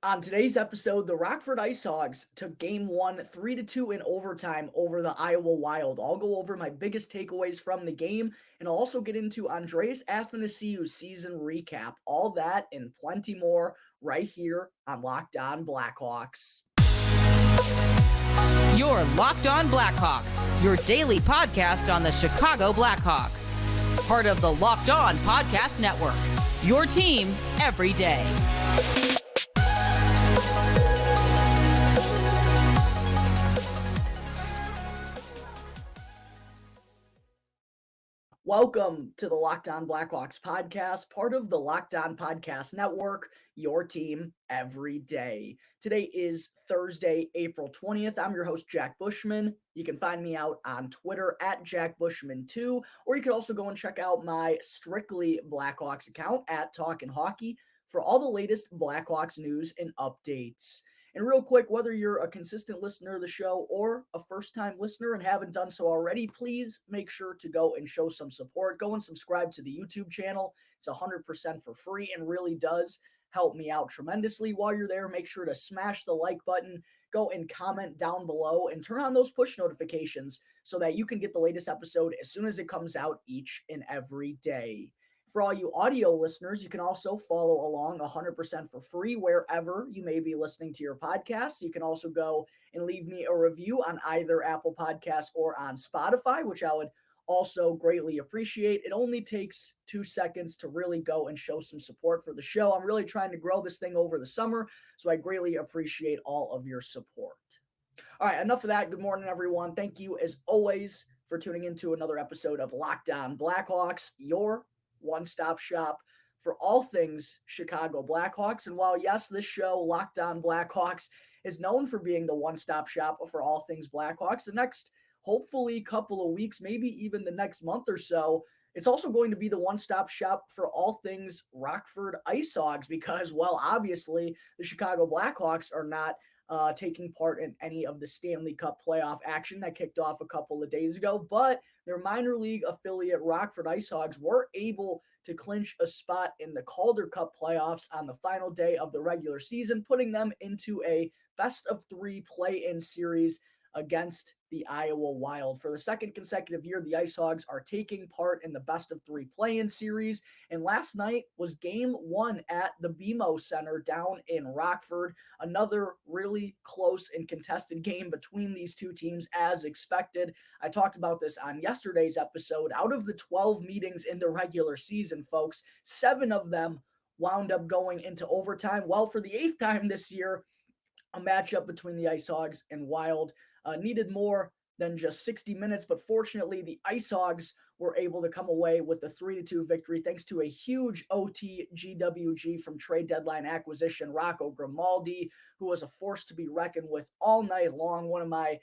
On today's episode, the Rockford IceHogs took game one 3-2 in overtime over the Iowa Wild. I'll go over my biggest takeaways from the game, and I'll also get into Andreas Athanasiou's season recap. All that and plenty more right here on Locked On Blackhawks. You're Locked On Blackhawks, your daily podcast on the Chicago Blackhawks. Part of the Locked On Podcast Network, your team every day. Welcome to the Locked On Blackhawks podcast, part of the Locked On Podcast Network, your team every day. Today is Thursday, April 20th. I'm your host, Jack Bushman. You can find me out on Twitter at JackBushman2, or you can also go and check out my Strictly Blackhawks account at Talkin' Hockey for all the latest Blackhawks news and updates. And real quick, whether you're a consistent listener of the show or a first-time listener and haven't done so already, please make sure to go and show some support. Go and subscribe to the YouTube channel. It's 100% for free and really does help me out tremendously. While you're there, make sure to smash the like button, go and comment down below, and turn on those push notifications so that you can get the latest episode as soon as it comes out each and every day. For all you audio listeners, you can also follow along 100% for free wherever you may be listening to your podcast. You can also go and leave me a review on either Apple Podcasts or on Spotify, which I would also greatly appreciate. It only takes 2 seconds to really go and show some support for the show. I'm really trying to grow this thing over the summer, so I greatly appreciate all of your support. All right, enough of that. Good morning, everyone. Thank you, as always, for tuning into another episode of Locked On Blackhawks, your one-stop shop for all things Chicago Blackhawks. And while, yes, this show, Locked On Blackhawks, is known for being the one-stop shop for all things Blackhawks, the next, hopefully, couple of weeks, maybe even the next month or so, it's also going to be the one-stop shop for all things Rockford IceHogs because, well, obviously, the Chicago Blackhawks are not taking part in any of the Stanley Cup playoff action that kicked off a couple of days ago, but their minor league affiliate Rockford IceHogs were able to clinch a spot in the Calder Cup Playoffs on the final day of the regular season, putting them into a best-of-3 play-in series against the Iowa Wild. For the second consecutive year, the IceHogs are taking part in the best-of-3 play-in series, and last night was game one at the BMO Center down in Rockford. Another really close and contested game between these two teams as expected. I talked about this on yesterday's episode. Out of the 12 meetings in the regular season, folks, 7 of them wound up going into overtime. Well, for the 8th time this year, a matchup between the IceHogs and Wild needed more than just 60 minutes, but fortunately the IceHogs were able to come away with the 3-2 victory thanks to a huge OT GWG from trade deadline acquisition, Rocco Grimaldi, who was a force to be reckoned with all night long, one of my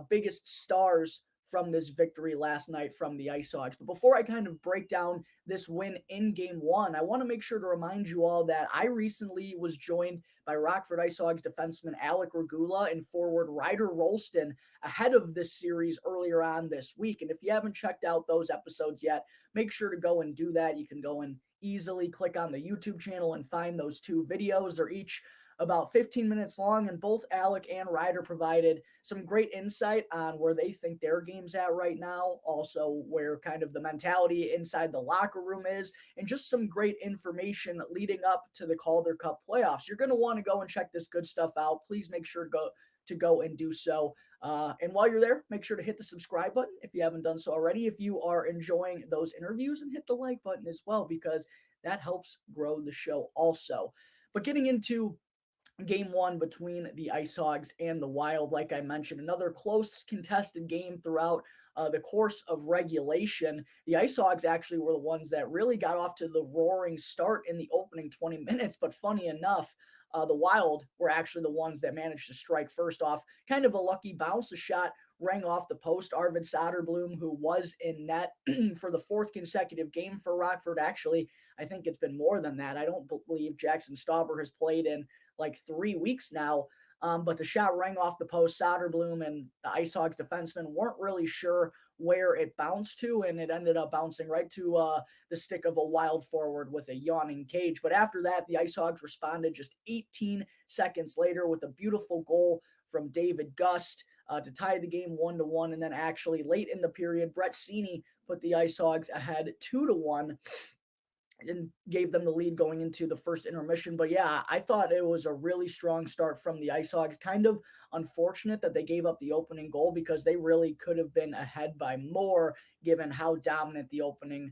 biggest stars from this victory last night from the IceHogs. But before I kind of break down this win in game one, I want to make sure to remind you all that I recently was joined by Rockford IceHogs defenseman Alec Regula and forward Ryder Rolston ahead of this series earlier on this week. And if you haven't checked out those episodes yet, make sure to go and do that. You can go and easily click on the YouTube channel and find those 2 videos. They're each about 15 minutes long, and both Alec and Ryder provided some great insight on where they think their game's at right now, also where kind of the mentality inside the locker room is, and just some great information leading up to the Calder Cup playoffs. You're going to want to go and check this good stuff out. Please make sure to go and do so. And while you're there, make sure to hit the subscribe button if you haven't done so already. If you are enjoying those interviews, and hit the like button as well, because that helps grow the show also. But getting into game one between the IceHogs and the Wild, like I mentioned, another close contested game throughout the course of regulation. The IceHogs actually were the ones that really got off to the roaring start in the opening 20 minutes, but funny enough, the Wild were actually the ones that managed to strike first off. Kind of a lucky bounce. A shot rang off the post. Arvid Soderblom, who was in net for the 4th consecutive game for Rockford. Actually, I think it's been more than that. I don't believe Jackson Stauber has played in like 3 weeks now. But the shot rang off the post. Soderblom and the IceHogs defensemen weren't really sure where it bounced to, and it ended up bouncing right to the stick of a Wild forward with a yawning cage. But after that, the IceHogs responded just 18 seconds later with a beautiful goal from David Gust to tie the game 1-1. And then actually late in the period, Brett Seney put the IceHogs ahead 2-1 and gave them the lead going into the first intermission. But yeah, I thought it was a really strong start from the IceHogs. Kind of unfortunate that they gave up the opening goal because they really could have been ahead by more given how dominant the opening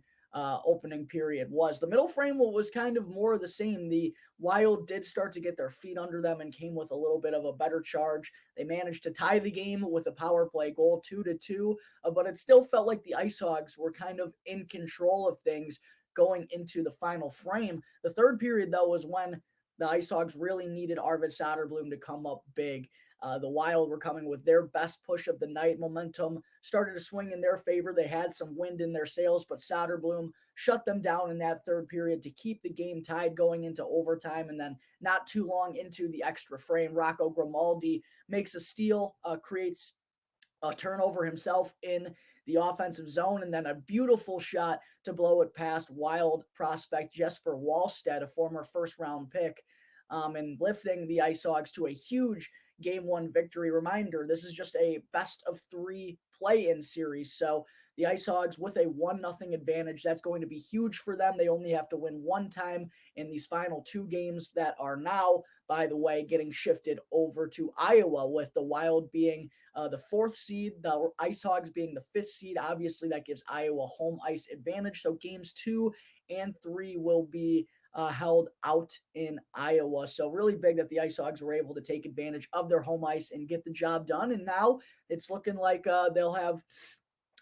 period was. The middle frame was kind of more of the same. The Wild did start to get their feet under them and came with a little bit of a better charge. They managed to tie the game with a power play goal 2-2, but it still felt like the IceHogs were kind of in control of things going into the final frame. The third period, though, was when the IceHogs really needed Arvid Soderblom to come up big. The Wild were coming with their best push of the night. Momentum started to swing in their favor. They had some wind in their sails, but Soderblom shut them down in that third period to keep the game tied going into overtime. And then not too long into the extra frame, Rocco Grimaldi makes a steal, creates a turnover himself in the offensive zone, and then a beautiful shot to blow it past Wild prospect Jesper Wallstedt, a former first-round pick, and lifting the IceHogs to a huge Game 1 victory. Reminder, this is just a best-of-3 play-in series, so the IceHogs with a 1-0 advantage. That's going to be huge for them. They only have to win one time in these final two games that are now, by the way, getting shifted over to Iowa, with the Wild being the 4th seed, the IceHogs being the 5th seed. Obviously, that gives Iowa home ice advantage. So games 2 and 3 will be held out in Iowa. So really big that the IceHogs were able to take advantage of their home ice and get the job done. And now it's looking like they'll have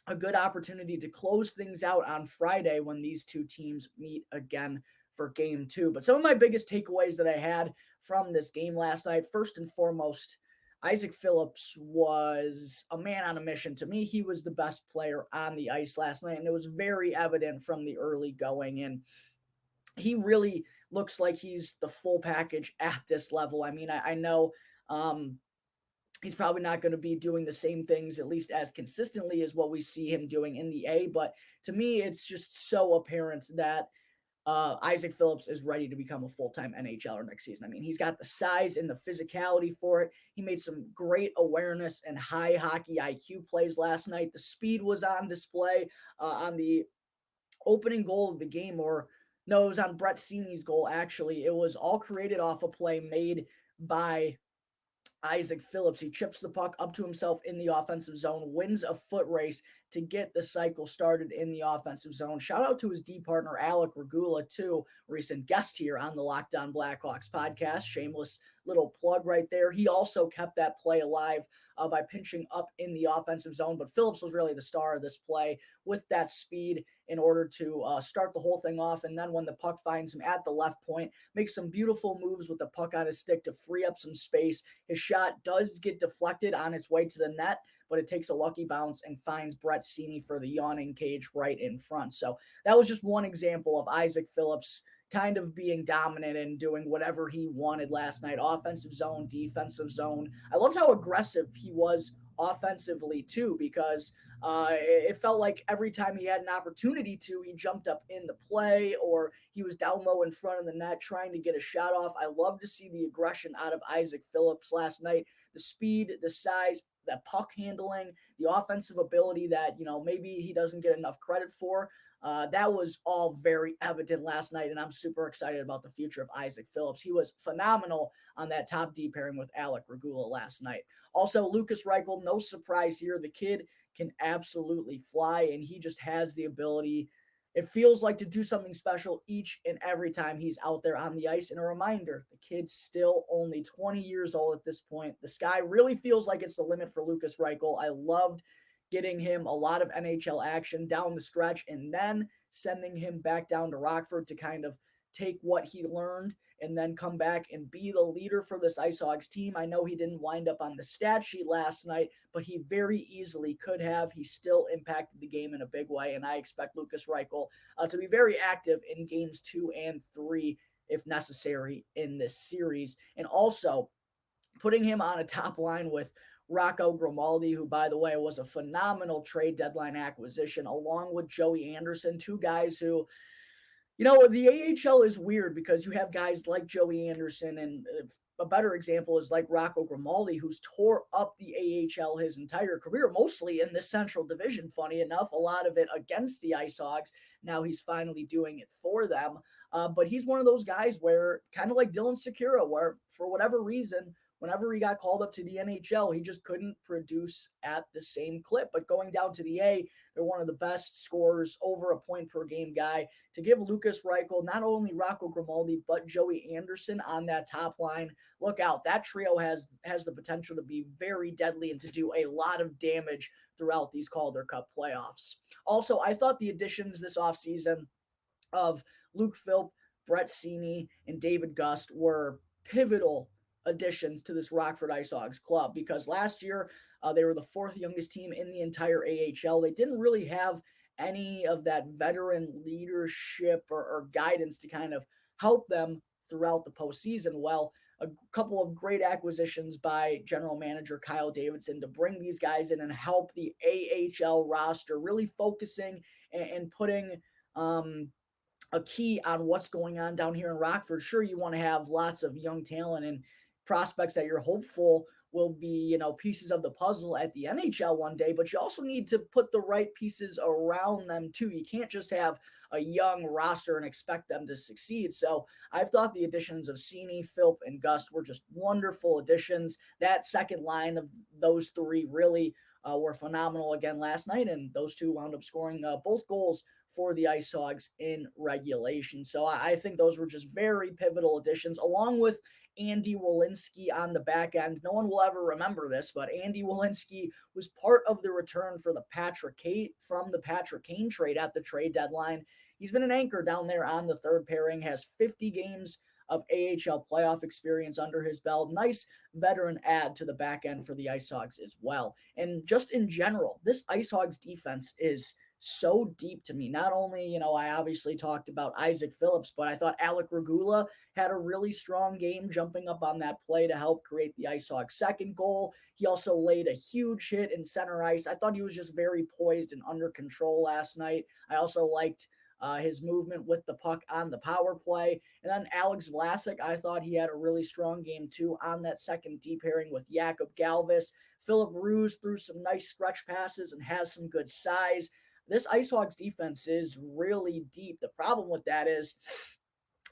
a good opportunity to close things out on Friday when these two teams meet again for game 2. But some of my biggest takeaways that I had from this game last night, first and foremost, Isaac Phillips was a man on a mission. To me, he was the best player on the ice last night, and it was very evident from the early going. And he really looks like he's the full package at this level. I mean, I know he's probably not going to be doing the same things, at least as consistently as what we see him doing in the A. But to me, it's just so apparent that Isaac Phillips is ready to become a full-time NHLer next season. I mean, he's got the size and the physicality for it. He made some great awareness and high hockey IQ plays last night. The speed was on display on the opening goal of the game, or no, it was on Brett Seney's goal, actually. It was all created off a play made by Isaac Phillips. He chips the puck up to himself in the offensive zone, wins a foot race to get the cycle started in the offensive zone. Shout out to his D partner, Alec Regula, too, recent guest here on the Locked On Blackhawks podcast. Shameless little plug right there. He also kept that play alive by pinching up in the offensive zone, but Phillips was really the star of this play with that speed in order to start the whole thing off. And then when the puck finds him at the left point, makes some beautiful moves with the puck on his stick to free up some space. His shot does get deflected on its way to the net, but it takes a lucky bounce and finds Brett Seney for the yawning cage right in front. So that was just one example of Isaac Phillips kind of being dominant and doing whatever he wanted last night. Offensive zone, defensive zone. I loved how aggressive he was offensively too, because it felt like every time he had an opportunity to, he jumped up in the play, or he was down low in front of the net trying to get a shot off. I love to see the aggression out of Isaac Phillips last night. The speed, the size, the puck handling, the offensive ability that, maybe he doesn't get enough credit for. That was all very evident last night, and I'm super excited about the future of Isaac Phillips. He was phenomenal on that top D pairing with Alec Regula last night. Also, Lucas Reichel, no surprise here. The kid can absolutely fly, and he just has the ability, it feels like, to do something special each and every time he's out there on the ice. And a reminder, the kid's still only 20 years old at this point. The sky really feels like it's the limit for Lucas Reichel. I loved getting him a lot of NHL action down the stretch and then sending him back down to Rockford to kind of take what he learned and then come back and be the leader for this IceHogs team. I know he didn't wind up on the stat sheet last night, but he very easily could have. He still impacted the game in a big way, and I expect Lucas Reichel to be very active in games 2 and 3 if necessary in this series. And also putting him on a top line with Rocco Grimaldi, who, by the way, was a phenomenal trade deadline acquisition, along with Joey Anderson, two guys who, the AHL is weird because you have guys like Joey Anderson, and a better example is like Rocco Grimaldi, who's tore up the AHL his entire career, mostly in the Central Division, funny enough, a lot of it against the IceHogs. Now he's finally doing it for them. But he's one of those guys where, kind of like Dylan Sikura, where for whatever reason, whenever he got called up to the NHL, he just couldn't produce at the same clip. But going down to the A, they're one of the best scorers, over a point per game guy. To give Lucas Reichel, not only Rocco Grimaldi, but Joey Anderson on that top line, look out. That trio has the potential to be very deadly and to do a lot of damage throughout these Calder Cup playoffs. Also, I thought the additions this offseason of Luke Philp, Brett Seney, and David Gust were pivotal additions to this Rockford IceHogs club, because last year they were the fourth youngest team in the entire AHL. They didn't really have any of that veteran leadership or guidance to kind of help them throughout the postseason. Well, a couple of great acquisitions by general manager Kyle Davidson to bring these guys in and help the AHL roster, really focusing and putting a key on what's going on down here in Rockford. Sure, you want to have lots of young talent and prospects that you're hopeful will be, pieces of the puzzle at the NHL one day, but you also need to put the right pieces around them too. You can't just have a young roster and expect them to succeed. So I've thought the additions of Seney, Philp, and Gust were just wonderful additions. That second line of those three really were phenomenal again last night, and those two wound up scoring both goals for the IceHogs in regulation. So I think those were just very pivotal additions, along with Andy Welinski on the back end. No one will ever remember this, but Andy Welinski was part of the return for the Patrick Kane trade at the trade deadline. He's been an anchor down there on the third pairing, has 50 games of AHL playoff experience under his belt. Nice veteran add to the back end for the IceHogs as well. And just in general, this IceHogs defense is so deep to me. Not only, I obviously talked about Isaac Phillips, but I thought Alec Regula had a really strong game jumping up on that play to help create the IceHogs' second goal. He also laid a huge hit in center ice. I thought he was just very poised and under control last night. I also liked his movement with the puck on the power play. And then Alex Vlasic, I thought he had a really strong game too on that second D pairing with Jakub Galvis. Philip Ruse threw some nice stretch passes and has some good size. This IceHogs defense is really deep. The problem with that is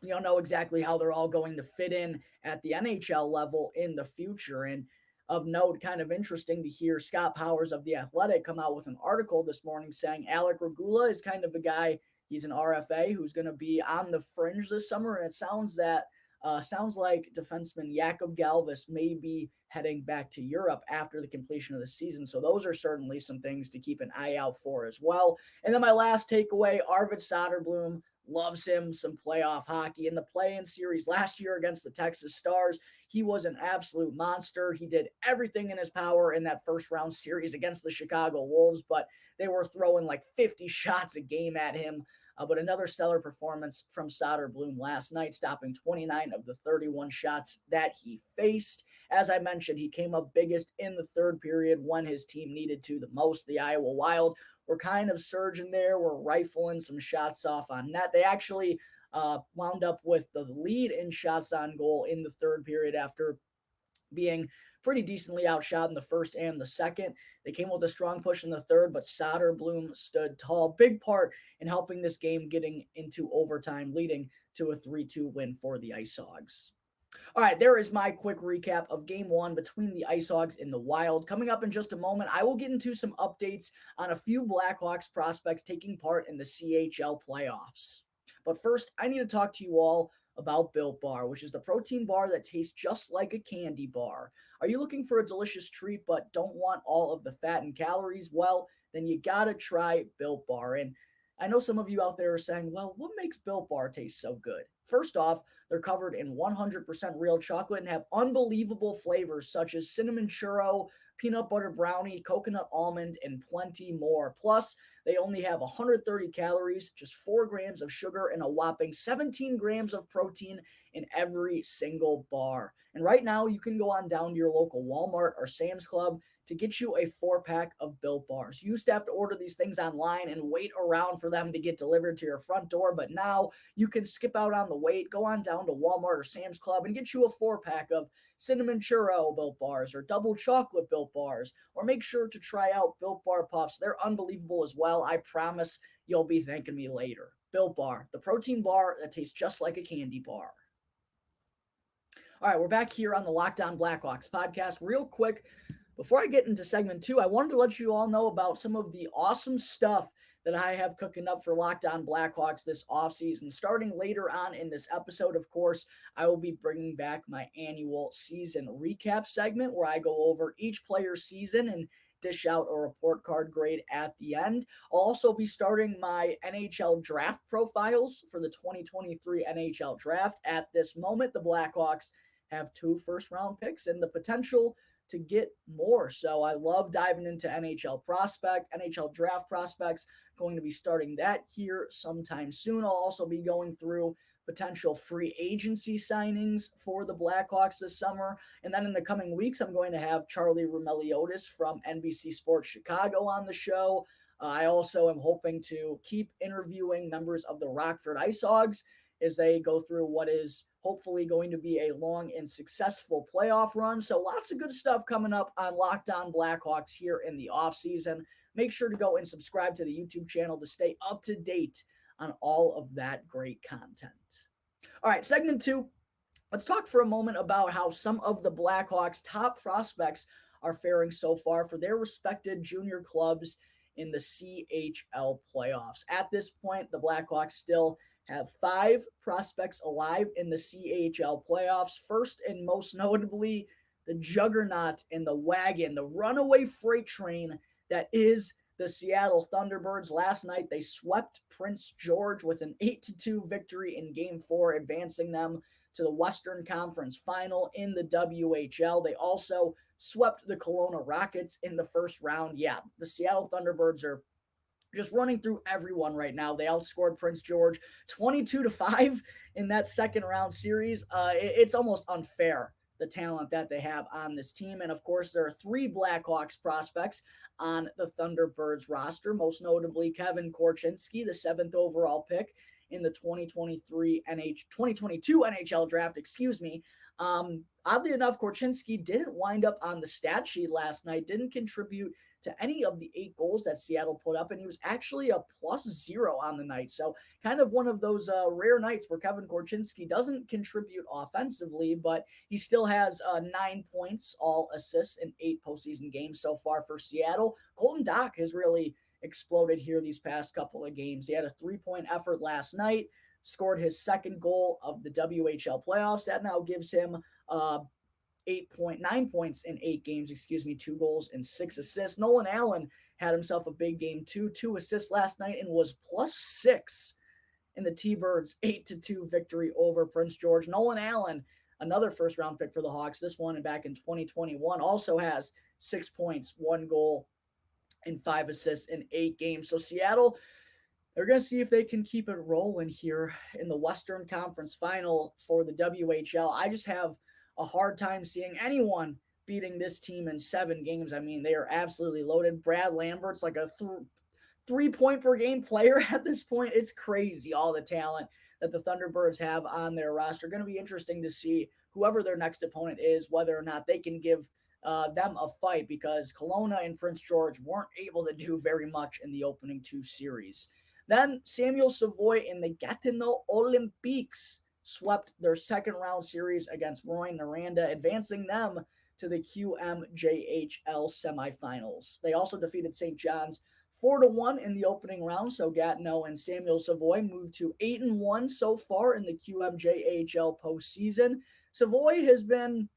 you don't know exactly how they're all going to fit in at the NHL level in the future. And of note, kind of interesting to hear Scott Powers of The Athletic come out with an article this morning saying Alec Regula is kind of a guy, he's an RFA who's going to be on the fringe this summer. And it sounds like defenseman Jakub Galvis may be heading back to Europe after the completion of the season. So those are certainly some things to keep an eye out for as well. And then my last takeaway, Arvid Soderblom, loves him some playoff hockey. In the play-in series last year against the Texas Stars, he was an absolute monster. He did everything in his power in that first round series against the Chicago Wolves, but they were throwing like 50 shots a game at him. But another stellar performance from Soderblom last night, stopping 29 of the 31 shots that he faced. As I mentioned, he came up biggest in the third period when his team needed to the most. The Iowa Wild were kind of surging there, were rifling some shots off on net. They actually wound up with the lead in shots on goal in the third period after being pretty decently outshot in the first and the second. They came with a strong push in the third, but Soderblom stood tall. Big part in helping this game getting into overtime, leading to a 3-2 win for the IceHogs. All right, there is my quick recap of Game 1 between the IceHogs and the Wild. Coming up in just a moment, I will get into some updates on a few Blackhawks prospects taking part in the CHL playoffs. But first, I need to talk to you all about Built Bar, which is the protein bar that tastes just like a candy bar. Are you looking for a delicious treat but don't want all of the fat and calories? Well, then you gotta try Built Bar. And I know some of you out there are saying, well, what makes Built Bar taste so good? First off, they're covered in 100% real chocolate and have unbelievable flavors such as cinnamon churro, peanut butter brownie, coconut almond, and plenty more. Plus, they only have 130 calories, just 4 grams of sugar, and a whopping 17 grams of protein in every single bar. And right now, you can go on down to your local Walmart or Sam's Club to get you a 4-pack of Built Bars. You used to have to order these things online and wait around for them to get delivered to your front door, but now you can skip out on the wait, go on down to Walmart or Sam's Club and get you a 4-pack of cinnamon churro Built Bars or double chocolate Built Bars, or make sure to try out Built Bar Puffs. They're unbelievable as well. I promise you'll be thanking me later. Built Bar, the protein bar that tastes just like a candy bar. All right, we're back here on the Locked On Blackhawks podcast. Real quick, before I get into segment 2, I wanted to let you all know about some of the awesome stuff that I have cooking up for Locked On Blackhawks this offseason. Starting later on in this episode, of course, I will be bringing back my annual season recap segment where I go over each player's season and dish out a report card grade at the end. I'll also be starting my NHL draft profiles for the 2023 NHL draft. At this moment, the Blackhawks have 2 first-round picks and the potential to get more. So I love diving into NHL draft prospects. Going to be starting that here sometime soon. I'll also be going through potential free agency signings for the Blackhawks this summer. And then in the coming weeks, I'm going to have Charlie Roumeliotis from NBC Sports Chicago on the show. I also am hoping to keep interviewing members of the Rockford IceHogs as they go through what is hopefully going to be a long and successful playoff run. So lots of good stuff coming up on Locked On Blackhawks here in the offseason. Make sure to go and subscribe to the YouTube channel to stay up to date on all of that great content. All right, segment 2. Let's talk for a moment about how some of the Blackhawks' top prospects are faring so far for their respected junior clubs in the CHL playoffs. At this point, the Blackhawks still have 5 prospects alive in the CHL playoffs. First and most notably, the juggernaut in the wagon, the runaway freight train that is the Seattle Thunderbirds. Last night, they swept Prince George with an 8-2 victory in Game 4, advancing them to the Western Conference Final in the WHL. They also swept the Kelowna Rockets in the first round. Yeah, the Seattle Thunderbirds are just running through everyone right now. They outscored Prince George 22-5 in that second round series. It's almost unfair, the talent that they have on this team. And of course, there are 3 Blackhawks prospects on the Thunderbirds roster, most notably Kevin Korchinski, the 7th overall pick in the 2022 NHL draft, Oddly enough, Korchinski didn't wind up on the stat sheet last night, didn't contribute to any of the 8 goals that Seattle put up, and he was actually a +0 on the night. So kind of one of those rare nights where Kevin Korchinski doesn't contribute offensively, but he still has 9 points, all assists in 8 postseason games so far for Seattle. Colton Dach has really exploded here these past couple of games. He had a 3-point effort last night, scored his 2nd goal of the WHL playoffs. That now gives him 9 points in 8 games, 2 goals and 6 assists. Nolan Allen had himself a big game too, 2 assists last night and was +6 in the T-Birds' 8-2 victory over Prince George. Nolan Allen, another first-round pick for the Hawks, this one back in 2021, also has 6 points, 1 goal, and 5 assists in 8 games. So Seattle, they're going to see if they can keep it rolling here in the Western Conference Final for the WHL. I just have a hard time seeing anyone beating this team in 7 games. I mean, they are absolutely loaded. Brad Lambert's like a 3-point per game player at this point. It's crazy, all the talent that the Thunderbirds have on their roster. Going to be interesting to see whoever their next opponent is, whether or not they can give them a fight, because Kelowna and Prince George weren't able to do very much in the opening 2 series. Then Samuel Savoy and the Gatineau Olympiques swept their 2nd round series against Rouyn-Noranda, advancing them to the QMJHL semifinals. They also defeated St. John's 4-1 in the opening round, so Gatineau and Samuel Savoy moved to 8-1 so far in the QMJHL postseason. Savoy has been,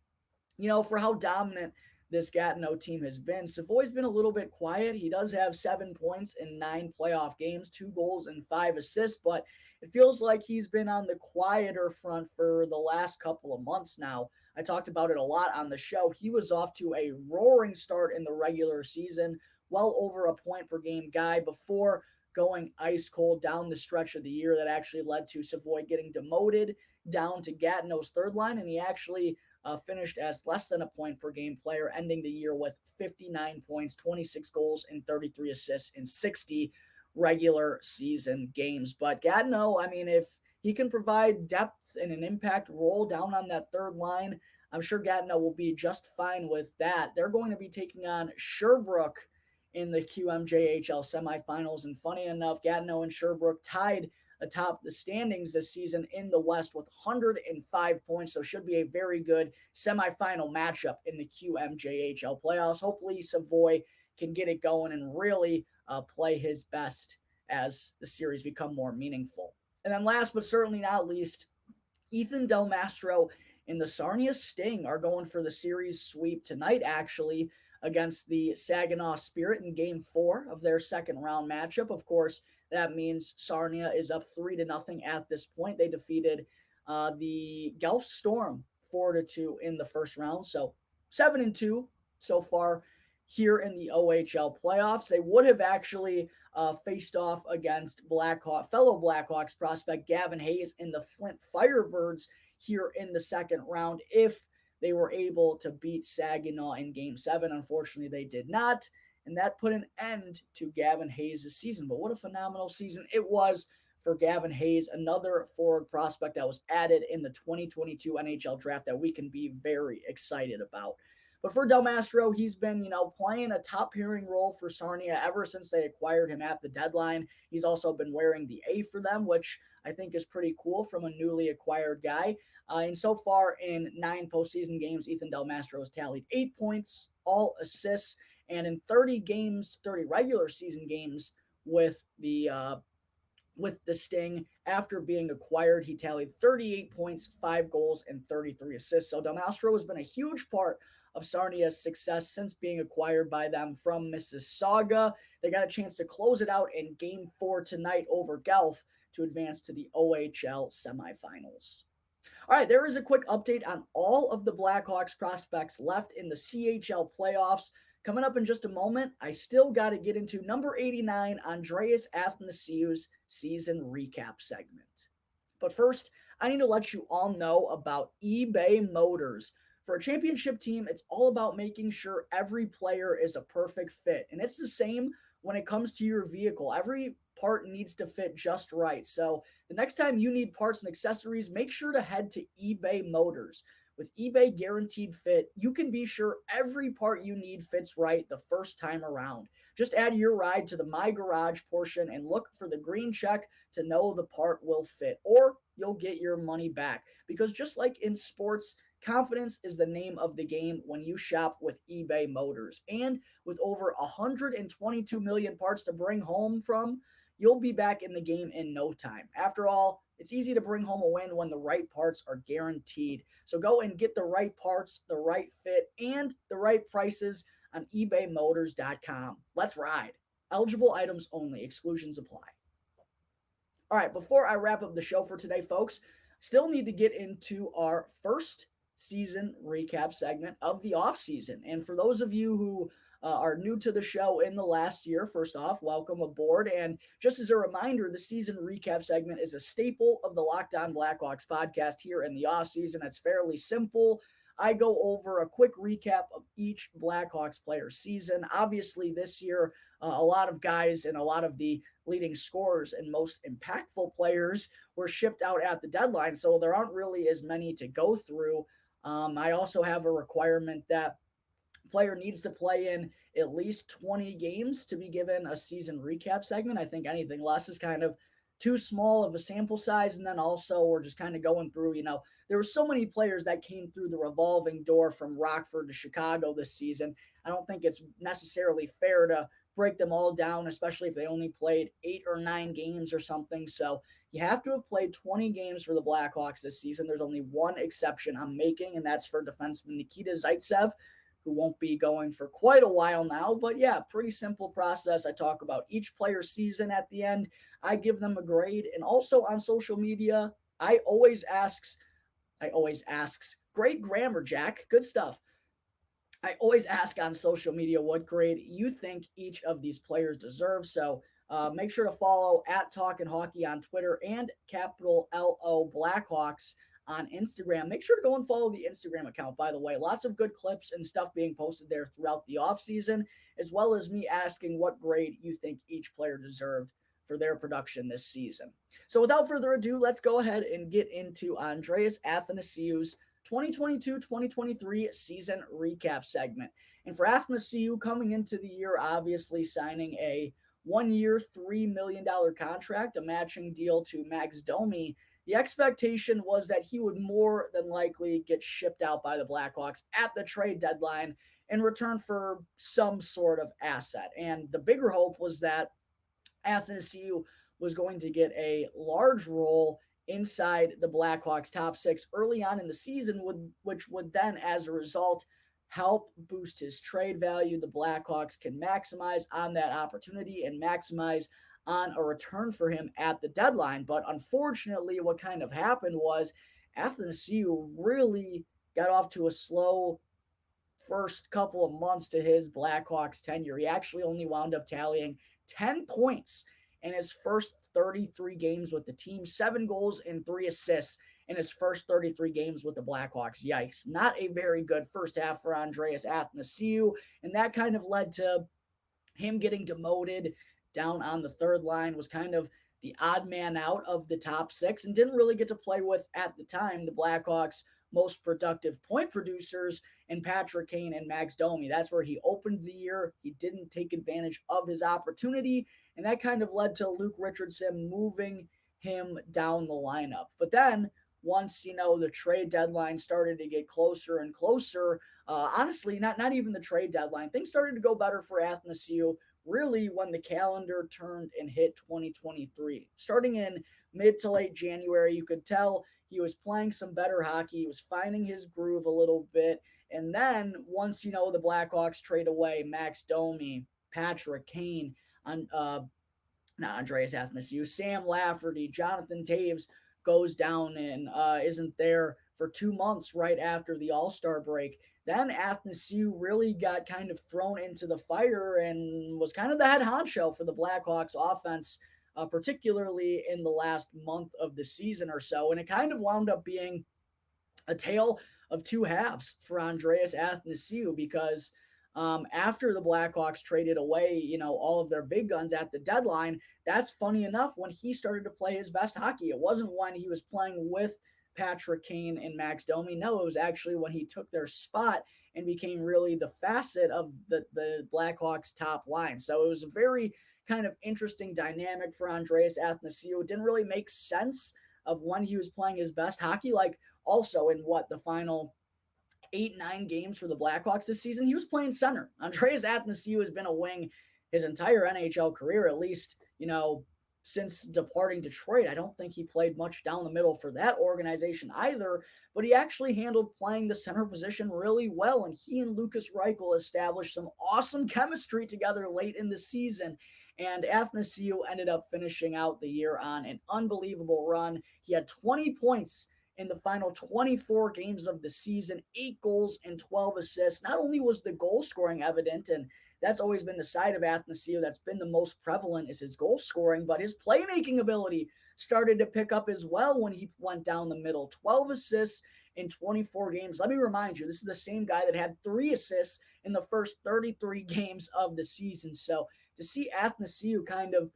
for how dominant this Gatineau team has been, Savoy's been a little bit quiet. He does have 7 points in 9 playoff games, 2 goals and 5 assists, but it feels like he's been on the quieter front for the last couple of months now. I talked about it a lot on the show. He was off to a roaring start in the regular season, well over a point per game guy, before going ice cold down the stretch of the year that actually led to Savoy getting demoted down to Gatineau's third line, and he actually finished as less than a point per game player, ending the year with 59 points, 26 goals, and 33 assists in 60 regular season games. But Gatineau, I mean, if he can provide depth and an impact role down on that third line, I'm sure Gatineau will be just fine with that. They're going to be taking on Sherbrooke in the QMJHL semifinals. And funny enough, Gatineau and Sherbrooke tied atop the standings this season in the West with 105 points. So should be a very good semifinal matchup in the QMJHL playoffs. Hopefully Savoy can get it going and really play his best as the series become more meaningful. And then last but certainly not least, Ethan Del Mastro and the Sarnia Sting are going for the series sweep tonight, actually, against the Saginaw Spirit in Game 4 of their second round matchup. Of course, that means Sarnia is up 3-0 at this point. They defeated the Guelph Storm 4-2 in the first round, so 7-2 so far here in the OHL playoffs. They would have actually faced off against fellow Blackhawks prospect Gavin Hayes in the Flint Firebirds here in the second round if they were able to beat Saginaw in Game 7. Unfortunately, they did not, and that put an end to Gavin Hayes' season. But what a phenomenal season it was for Gavin Hayes, another forward prospect that was added in the 2022 NHL draft that we can be very excited about. But for Del Mastro, he's been, playing a top-pairing role for Sarnia ever since they acquired him at the deadline. He's also been wearing the A for them, which I think is pretty cool from a newly acquired guy. And so far in 9 postseason games, Ethan Del Mastro has tallied 8 points, all assists, and in 30 regular season games with the Sting, after being acquired, he tallied 38 points, 5 goals, and 33 assists. So Del Mastro has been a huge part of Sarnia's success since being acquired by them from Mississauga. They got a chance to close it out in Game 4 tonight over Guelph to advance to the OHL semifinals. All right, there is a quick update on all of the Blackhawks prospects left in the CHL playoffs. Coming up in just a moment, I still got to get into number 89, Andreas Athanasiou's season recap segment. But first, I need to let you all know about eBay Motors. For a championship team, it's all about making sure every player is a perfect fit. And it's the same when it comes to your vehicle. Every part needs to fit just right. So the next time you need parts and accessories, make sure to head to eBay Motors. With eBay Guaranteed Fit, you can be sure every part you need fits right the first time around. Just add your ride to the My Garage portion and look for the green check to know the part will fit, or you'll get your money back. Because just like in sports, confidence is the name of the game when you shop with eBay Motors. And with over 122 million parts to bring home from, you'll be back in the game in no time. After all, it's easy to bring home a win when the right parts are guaranteed. So go and get the right parts, the right fit, and the right prices on ebaymotors.com. Let's ride. Eligible items only. Exclusions apply. All right, before I wrap up the show for today, folks, still need to get into our first season recap segment of the offseason. And for those of you who are new to the show in the last year, first off, welcome aboard. And just as a reminder, the season recap segment is a staple of the Locked On Blackhawks podcast here in the offseason. It's fairly simple. I go over a quick recap of each Blackhawks player's season. Obviously, this year, a lot of guys and a lot of the leading scorers and most impactful players were shipped out at the deadline, so there aren't really as many to go through. I also have a requirement that player needs to play in at least 20 games to be given a season recap segment. I think anything less is kind of too small of a sample size. And then also we're just kind of going through, there were so many players that came through the revolving door from Rockford to Chicago this season. I don't think it's necessarily fair to break them all down, especially if they only played 8 or 9 games or something. So you have to have played 20 games for the Blackhawks this season. There's only one exception I'm making, and that's for defenseman Nikita Zaitsev, who won't be going for quite a while now. But yeah, pretty simple process. I talk about each player's season at the end. I give them a grade. And also on social media, I always asks, great grammar, Jack. Good stuff. I always ask on social media what grade you think each of these players deserve. So make sure to follow at Talkin' Hockey on Twitter and capital LO Blackhawks on Instagram. Make sure to go and follow the Instagram account, by the way. Lots of good clips and stuff being posted there throughout the offseason, as well as me asking what grade you think each player deserved for their production this season. So without further ado, let's go ahead and get into Andreas Athanasiou's 2022-2023 season recap segment. And for Athanasiou, coming into the year, obviously signing a 1-year, $3 million contract, a matching deal to Max Domi, the expectation was that he would more than likely get shipped out by the Blackhawks at the trade deadline in return for some sort of asset. And the bigger hope was that Athanasiou was going to get a large role inside the Blackhawks top six early on in the season, which would then, as a result, help boost his trade value. The Blackhawks can maximize on that opportunity and maximize on a return for him at the deadline. But unfortunately, what kind of happened was Athanasiou really got off to a slow first couple of months to his Blackhawks tenure. He actually only wound up tallying 10 points in his first 33 games with the team, 7 goals and 3 assists in his first 33 games with the Blackhawks. Yikes. Not a very good first half for Andreas Athanasiou, and that kind of led to him getting demoted down on the third line, was kind of the odd man out of the top six, and didn't really get to play with, at the time, the Blackhawks' most productive point producers in Patrick Kane and Max Domi. That's where he opened the year. He didn't take advantage of his opportunity, and that kind of led to Luke Richardson moving him down the lineup. But then, once, the trade deadline started to get closer and closer, honestly, not even the trade deadline, things started to go better for Athanasiou, really when the calendar turned and hit 2023. Starting in mid to late January, you could tell he was playing some better hockey. He was finding his groove a little bit. And then once, the Blackhawks trade away Max Domi, Patrick Kane, not Andreas Athanasiou, Sam Lafferty, Jonathan Toews goes down and isn't there for 2 months right after the All-Star break. Then Athanasiou really got kind of thrown into the fire and was kind of the head honcho for the Blackhawks offense, particularly in the last month of the season or so. And it kind of wound up being a tale of two halves for Andreas Athanasiou, because after the Blackhawks traded away, all of their big guns at the deadline, that's funny enough when he started to play his best hockey. It wasn't when he was playing with Patrick Kane and Max Domi. No, it was actually when he took their spot and became really the facet of the Blackhawks top line. So it was a very kind of interesting dynamic for Andreas Athanasiou. It didn't really make sense of when he was playing his best hockey. Like, also in the final 8-9 games for the Blackhawks this season, he was playing center. Andreas Athanasiou has been a wing his entire NHL career, at least, since departing Detroit. I don't think he played much down the middle for that organization either, but he actually handled playing the center position really well, and he and Lukas Reichel established some awesome chemistry together late in the season, and Athanasiou ended up finishing out the year on an unbelievable run. He had 20 points in the final 24 games of the season, 8 goals and 12 assists. Not only was the goal scoring evident, and that's always been the side of Athanasiou that's been the most prevalent, is his goal scoring, but his playmaking ability started to pick up as well when he went down the middle. 12 assists in 24 games. Let me remind you, this is the same guy that had 3 assists in the first 33 games of the season. So to see Athanasiou kind of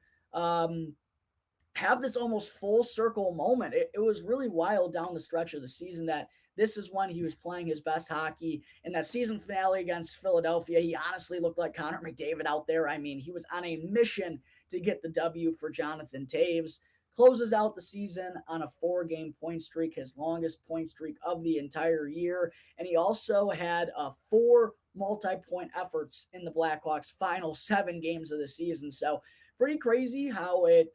have this almost full circle moment, it was really wild down the stretch of the season that this is when he was playing his best hockey. In that season finale against Philadelphia, he honestly looked like Connor McDavid out there. I mean, he was on a mission to get the W for Jonathan Toews. Closes out the season on a 4-game point streak, his longest point streak of the entire year. And he also had 4 multi-point efforts in the Blackhawks' final 7 games of the season. So pretty crazy how it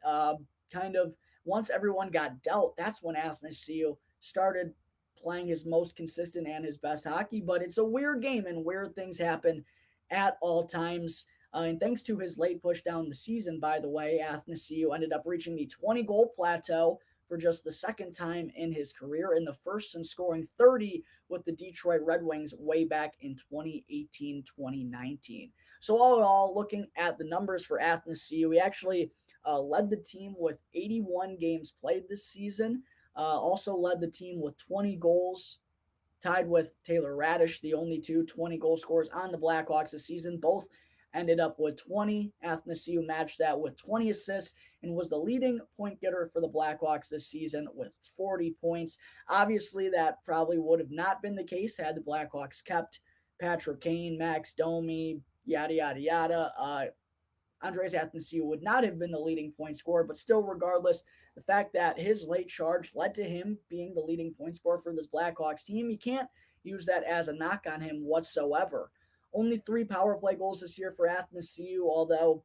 kind of, once everyone got dealt, that's when Athanasiou started playing his most consistent and his best hockey. But it's a weird game, and weird things happen at all times. And thanks to his late push down the season, by the way, Athanasiou ended up reaching the 20-goal plateau for just the second time in his career, and the first since scoring 30 with the Detroit Red Wings way back in 2018-2019. So all in all, looking at the numbers for Athanasiou, he actually led the team with 81 games played this season. Also led the team with 20 goals, tied with Taylor Radish, the only two 20-goal scorers on the Blackhawks this season. Both ended up with 20. Athanasiou matched that with 20 assists and was the leading point getter for the Blackhawks this season with 40 points. Obviously, that probably would have not been the case had the Blackhawks kept Patrick Kane, Max Domi, yada, yada, yada. Andreas Athanasiou would not have been the leading point scorer, but still, regardless, the fact that his late charge led to him being the leading point scorer for this Blackhawks team, you can't use that as a knock on him whatsoever. Only 3 power play goals this year for Athanasiou, although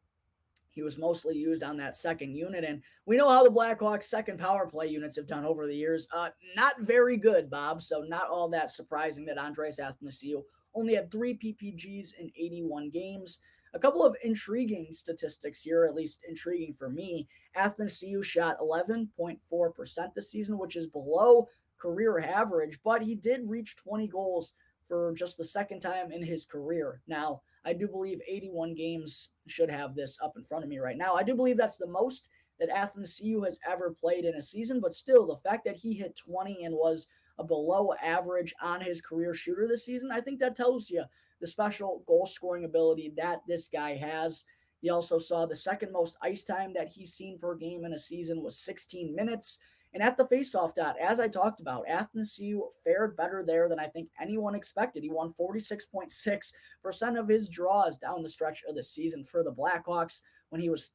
he was mostly used on that second unit. And we know how the Blackhawks' second power play units have done over the years. Not very good, Bob, so not all that surprising that Andreas Athanasiou only had 3 PPGs in 81 games. A couple of intriguing statistics here, at least intriguing for me. Athanasiou shot 11.4% this season, which is below career average, but he did reach 20 goals for just the second time in his career. Now, I do believe 81 games should have this up in front of me right now. I do believe that's the most that Athanasiou has ever played in a season, but still, the fact that he hit 20 and was a below average on his career shooter this season, I think that tells you the special goal scoring ability that this guy has. He also saw the second most ice time that he's seen per game in a season was 16 minutes. And at the faceoff dot, as I talked about, Athanasiou fared better there than I think anyone expected. He won 46.6% of his draws down the stretch of the season for the Blackhawks when he was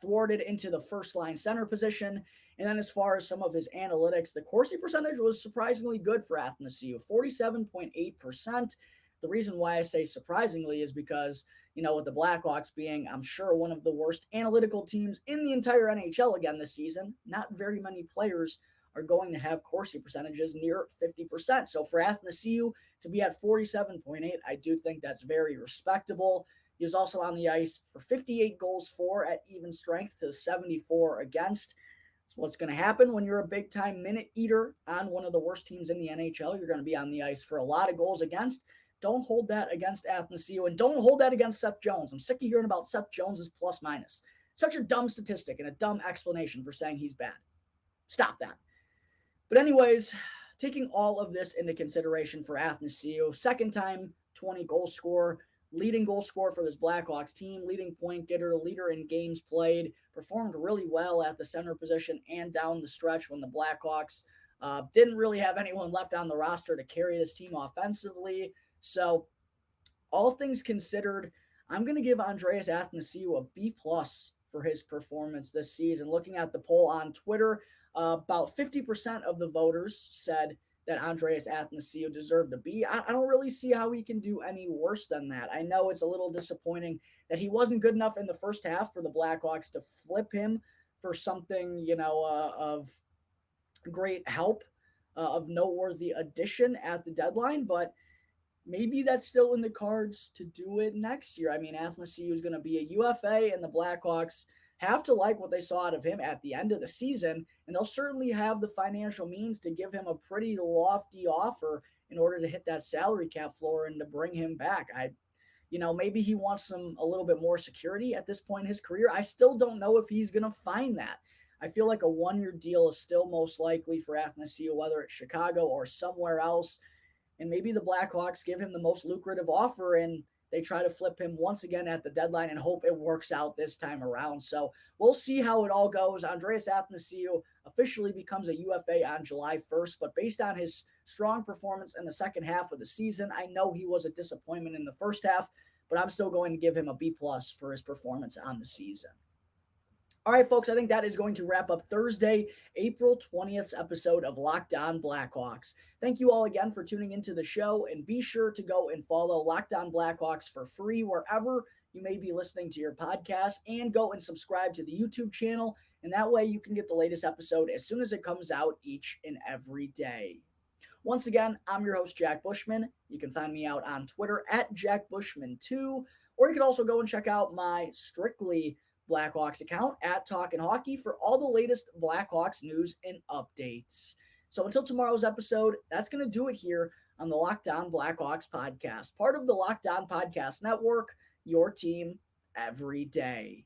thwarted into the first line center position. And then as far as some of his analytics, the Corsi percentage was surprisingly good for Athanasiou, 47.8%. The reason why I say surprisingly is because, with the Blackhawks being, I'm sure, one of the worst analytical teams in the entire NHL again this season, not very many players are going to have Corsi percentages near 50%. So for Athanasiou to be at 47.8, I do think that's very respectable. He was also on the ice for 58 goals for at even strength to 74 against. That's what's going to happen when you're a big-time minute eater on one of the worst teams in the NHL. You're going to be on the ice for a lot of goals against. Don't hold that against Athanasiou, and don't hold that against Seth Jones. I'm sick of hearing about Seth Jones's plus-minus. Such a dumb statistic and a dumb explanation for saying he's bad. Stop that. But anyways, taking all of this into consideration for Athanasiou, second-time 20-goal scorer, leading goal scorer for this Blackhawks team, leading point getter, leader in games played, performed really well at the center position and down the stretch when the Blackhawks didn't really have anyone left on the roster to carry this team offensively. So all things considered, I'm going to give Andreas Athanasiou a B+ for his performance this season. Looking at the poll on Twitter, about 50% of the voters said that Andreas Athanasiou deserved a B. I don't really see how he can do any worse than that. I know it's a little disappointing that he wasn't good enough in the first half for the Blackhawks to flip him for something, of great help, of noteworthy addition at the deadline, but maybe that's still in the cards to do it next year. I mean, Athanasiou is going to be a UFA, and the Blackhawks have to like what they saw out of him at the end of the season, and they'll certainly have the financial means to give him a pretty lofty offer in order to hit that salary cap floor and to bring him back. Maybe he wants a little bit more security at this point in his career. I still don't know if he's going to find that. I feel like a 1-year deal is still most likely for Athanasiou, whether it's Chicago or somewhere else. And maybe the Blackhawks give him the most lucrative offer and they try to flip him once again at the deadline and hope it works out this time around. So we'll see how it all goes. Andreas Athanasiou officially becomes a UFA on July 1st, but based on his strong performance in the second half of the season, I know he was a disappointment in the first half, but I'm still going to give him a B+ for his performance on the season. All right, folks, I think that is going to wrap up Thursday, April 20th's episode of Locked On Blackhawks. Thank you all again for tuning into the show, and be sure to go and follow Locked On Blackhawks for free wherever you may be listening to your podcast, and go and subscribe to the YouTube channel, and that way you can get the latest episode as soon as it comes out each and every day. Once again, I'm your host, Jack Bushman. You can find me out on Twitter at JackBushman2, or you can also go and check out my strictly Blackhawks account at Talkin' Hockey for all the latest Blackhawks news and updates. So until tomorrow's episode, that's going to do it here on the Locked On Blackhawks podcast, part of the Locked On Podcast Network, your team every day.